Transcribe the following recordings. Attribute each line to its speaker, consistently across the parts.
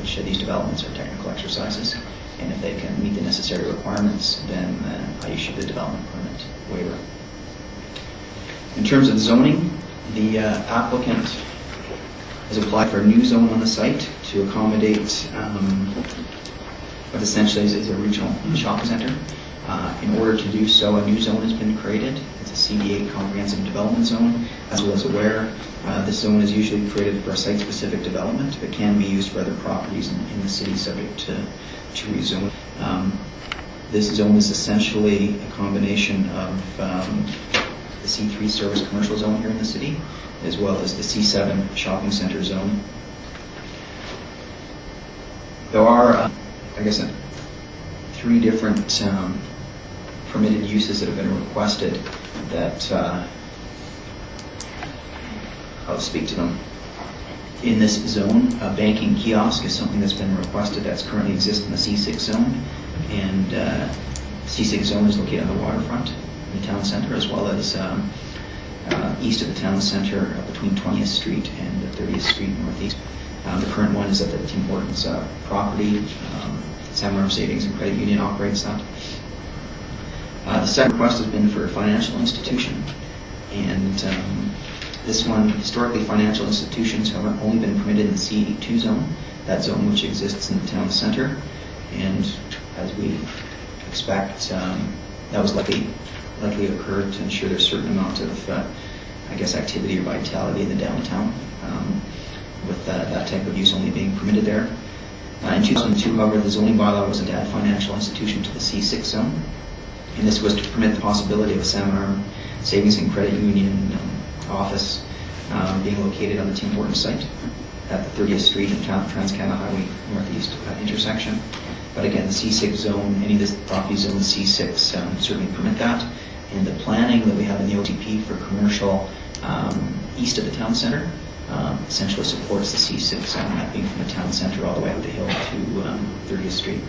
Speaker 1: which these developments are technical exercises, and if they can meet the necessary requirements, then I issue the development permit waiver. In terms of zoning, the applicant has applied for a new zone on the site to accommodate what essentially is a regional shopping center. In order to do so, a new zone has been created. It's a CD8 comprehensive development zone. As well as aware, this zone is usually created for a site-specific development, but can be used for other properties in the city subject to rezone. This zone is essentially a combination of the C3 service commercial zone here in the city, as well as the C7 shopping center zone. There are, I guess, 3 different permitted uses that have been requested that I'll speak to them. In this zone, a banking kiosk is something that's been requested that's currently exists in the C6 zone, and C6 zone is located on the waterfront in the town center, as well as east of the town center between 20th Street and 30th Street northeast. The current one is at the Tim Hortons property. Salmon Arm Savings and Credit Union operates that. The second request has been for a financial institution, and this one, historically, financial institutions have only been permitted in the C2 zone, that zone which exists in the town center, and as we expect, that was likely occurred to ensure there's a certain amount of, I guess, activity or vitality in the downtown, with that type of use only being permitted there. In 2002, however, the zoning bylaw was to add financial institution to the C6 zone, and this was to permit the possibility of a Salmon Arm Savings and Credit Union office being located on the Tim Hortons site at the 30th Street and Trans-Canada Highway Northeast intersection. But again, the C6 zone, any of the properties in the C6 certainly permit that, and the planning that we have in the OTP for commercial east of the town center essentially supports the C6 zone, that being from the town center all the way up the hill to 30th Street.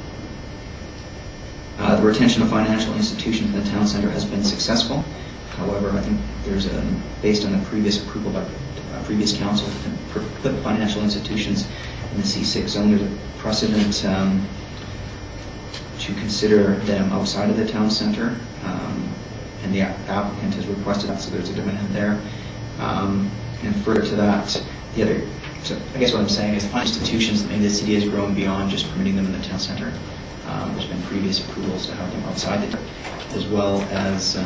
Speaker 1: The retention of financial institutions in the town center has been successful. However, I think there's based on the previous approval by previous council to put financial institutions in the C6 zone, there's a precedent to consider them outside of the town center, and the applicant has requested that, so there's a demand there. And further to that, so I guess what I'm saying is institutions that maybe the city has grown beyond just permitting them in the town center. There's been previous approvals to have them outside it, as well as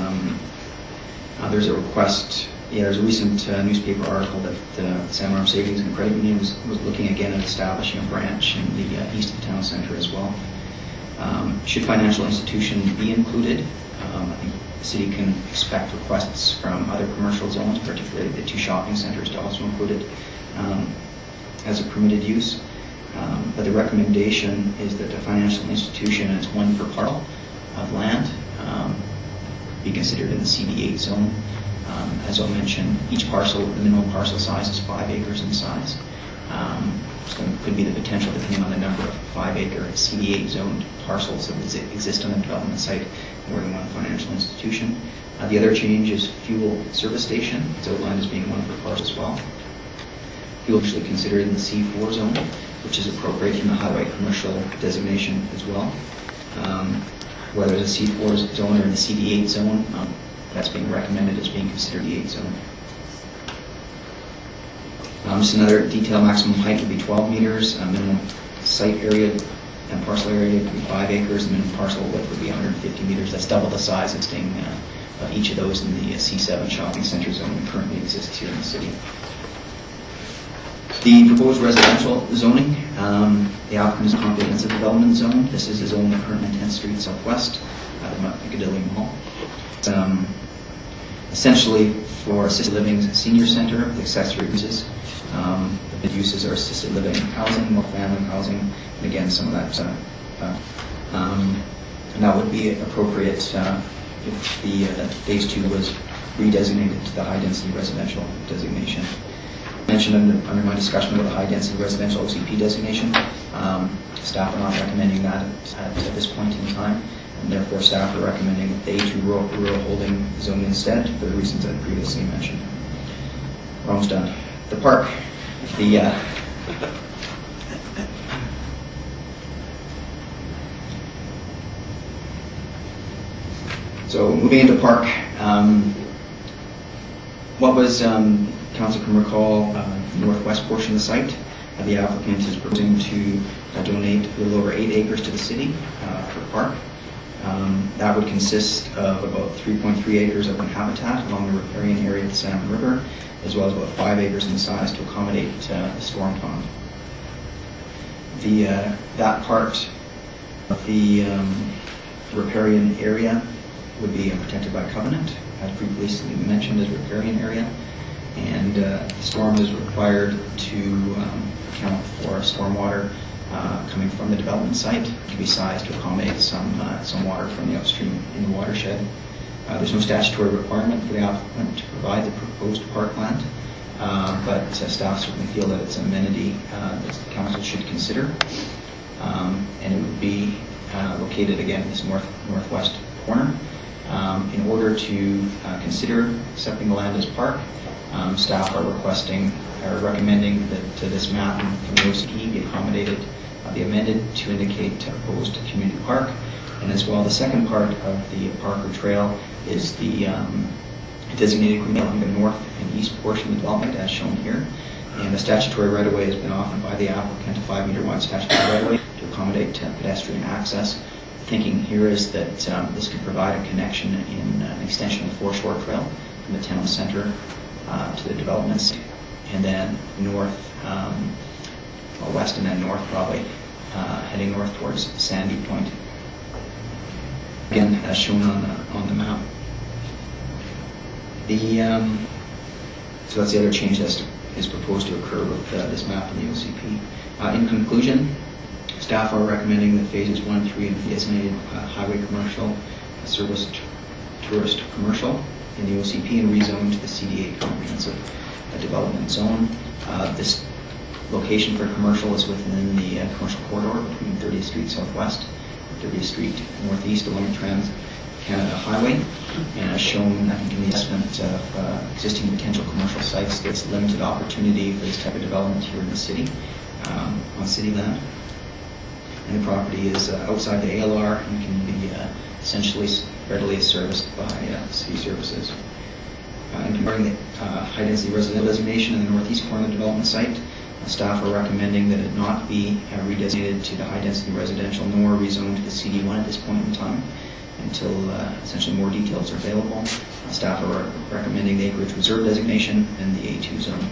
Speaker 1: there's a request. There's a recent newspaper article that Salmon Arm Savings and Credit Union was looking again at establishing a branch in the east of the town center as well. Should financial institution be included, I think the city can expect requests from other commercial zones, particularly the 2 shopping centers, to also include it as a permitted use. But the recommendation is that a financial institution is 1 per parcel of land be considered in the CD8 zone. As I'll mention, each parcel, the minimum parcel size is 5 acres in size. So there could be the potential, depending on the number of 5-acre CD8 zoned parcels that exist on the development site, more than 1 financial institution. The other change is fuel service station. It's outlined as being 1 per parcel as well. Fuel usually considered in the C4 zone, which is appropriate in the highway commercial designation as well. Whether it's a C4 zone or in the CD8 zone, that's being recommended as being considered the 8 zone. Just another detail, maximum height would be 12 meters, minimum site area and parcel area would be 5 acres, and minimum parcel width would be 150 meters. That's double the size existing of each of those in the C7 shopping center zone that currently exists here in the city. The proposed residential zoning, the applicant is a comprehensive development zone. This is a zone that currently 10th Street Southwest at the Piccadilly Mall. It's essentially for assisted living senior center with accessory uses. The uses are assisted living housing, multi-family housing, and again, some of that. And that would be appropriate if the phase 2 was redesignated to the high-density residential designation. Mentioned under my discussion about the high-density residential OCP designation, staff are not recommending that at this point in time, and therefore staff are recommending the A2 rural holding zone instead, for the reasons I previously mentioned. We're almost done. The park. So moving into park, what was, council can recall, the northwest portion of the site. The applicant is proposing to donate a little over 8 acres to the city for park. That would consist of about 3.3 acres of habitat along the riparian area of the Salmon River, as well as about 5 acres in size to accommodate the storm pond. That part of the riparian area would be protected by covenant, as previously mentioned, as riparian area, and the storm is required to account for stormwater coming from the development site to be sized to accommodate some water from the upstream in the watershed. There's no statutory requirement for the applicant to provide the proposed parkland, but staff certainly feel that it's an amenity that the council should consider, and it would be located again in this northwest corner. In order to consider accepting the land as park, staff are recommending that this map from the OCP be accommodated, be amended to indicate proposed community park, and as well the second part of the park or trail is the designated green along the north and east portion of the development as shown here, and the statutory right-of-way has been offered by the applicant, a 5-meter wide statutory right-of-way to accommodate pedestrian access. The thinking here is that this could provide a connection in an extension of the foreshore trail from the town center to the developments, and then north, or west and then north probably, heading north towards Sandy Point. Again, as shown on the map. So that's the other change that is proposed to occur with this map in the OCP. In conclusion, staff are recommending that phases 1 and 3 of the designated highway commercial, service tourist commercial in the OCP and rezoned to the CDA comprehensive development zone. This location for commercial is within the commercial corridor between 30th Street Southwest and 30th Street Northeast along the Trans-Canada Highway. And as shown, I think, in the assessment of existing potential commercial sites, there's limited opportunity for this type of development here in the city, on city land. And the property is outside the ALR and can be essentially readily serviced by city services. In comparing the high-density residential designation in the northeast corner of the development site, staff are recommending that it not be redesignated to the high-density residential nor rezoned to the CD1 at this point in time until essentially more details are available. Staff are recommending the acreage reserve designation and the A2 zone.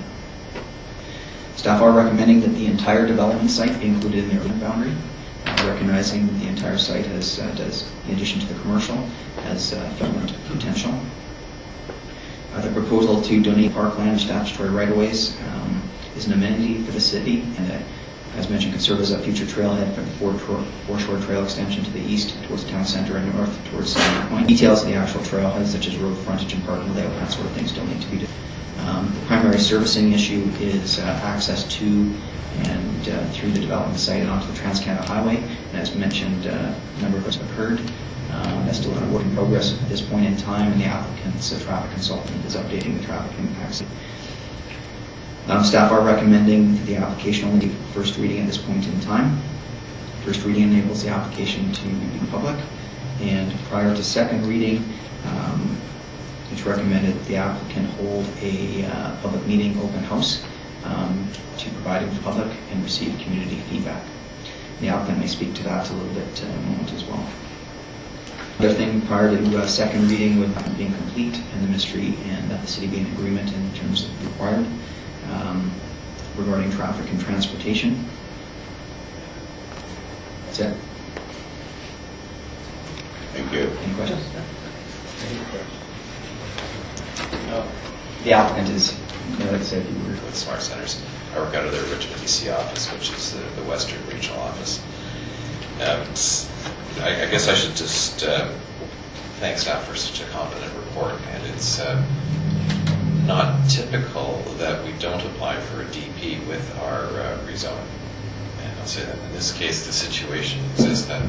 Speaker 1: Staff are recommending that the entire development site be included in the urban boundary, recognizing that the entire site does, in addition to the commercial, has development potential. The proposal to donate parkland and statutory right-of-ways is an amenity for the city, and as mentioned, could serve as a future trailhead for the foreshore trail extension to the east towards the town center and north towards Sandy Point. Details of the actual trailhead, such as road frontage and parking layout, that sort of thing, still need to be done. The primary servicing issue is access to and through the development site and onto the Trans-Canada Highway. And as mentioned, a number of those have occurred. That's still a work in progress at this point in time, and the applicant's traffic consultant is updating the traffic impacts. Staff are recommending that the application only be first reading at this point in time. First reading enables the application to be public, and prior to second reading, it's recommended that the applicant hold a public meeting, open house, to provide it to the public and receive community feedback. The applicant may speak to that a little bit in a moment as well. The other thing prior to second reading with being complete and the ministry and the city being in agreement in terms of required regarding traffic and transportation. That's it.
Speaker 2: Thank you.
Speaker 1: Any questions? The applicant is, like I said,
Speaker 3: with Smart Centers. I work out of their Richmond, BC office, which is the Western Regional Office. I guess I should just thank staff for such a competent report, and it's not typical that we don't apply for a DP with our rezoning. And I'll say that in this case, the situation exists that